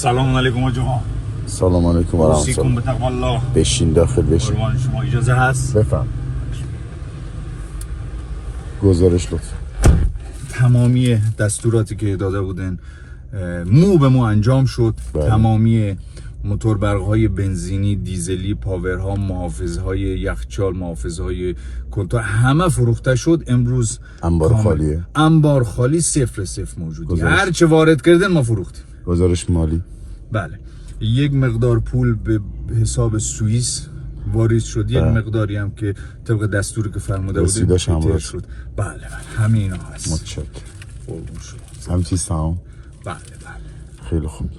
سلام علیکم آقا. سلام علیکم و رحمت اوصیکم الله. بتقوی الله. بشین داخل بشین. قربان شما اجازه هست؟ بفهم. گزارش لطفا. تمامی دستوراتی که داده بودن مو به مو انجام شد. بله. تمامی موتور برق‌های بنزینی، دیزلی، پاورها، محافظهای یخچال، محافظهای کنترل همه فروخته شد. امروز انبار خالیه. انبار خالی 0 موجودی. گزارش. هر چه وارد کردن ما فروختیم. گزارش مالی. بله. یک مقدار پول به حساب سوئیس وارد شد. یک مقداری هم که طبق دستوری که فرموده بودیم تیر شد. بله بله همه اینا هست. متشکرم. قربون شما. هم چیز تمام. بله بله. خیلی خوب.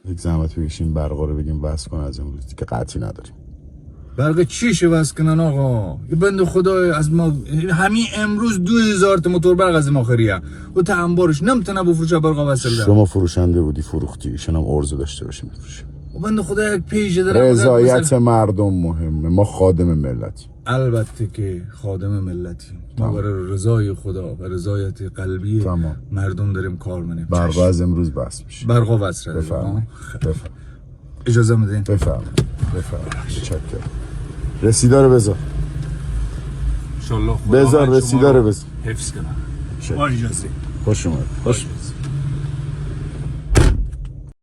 یک زحمت بکشیم برقا رو بگیم بس کن از امروز که قطعی نداریم. برق چیشه بس کنن آقا؟ یه بنده خدا از ما همین امروز 2000 تا موتور برق از ما خریه و تا انبارش نمیتونه بفروشه برق وصل ده. شما فروشنده بودی فروختی، ایشون هم عرضه داشته باشیم بفروشه. و بنده خدا یک پیج داره. رضایت مردم مهمه. ما خادم ملتیم. البته که خادم ملتیم. ما برای رضای خدا و رضایت قلبی مردم داریم کار می‌کنیم. برق از امروز بس میشه. برق وصل. بفرمایید. اجازه میدین؟ بفرمایید. متشکرم. رسیدا رو بذار. انشالله بذار رسیدا رو بذار. حفظ کنم. با اجازه. خوش اومد. خوش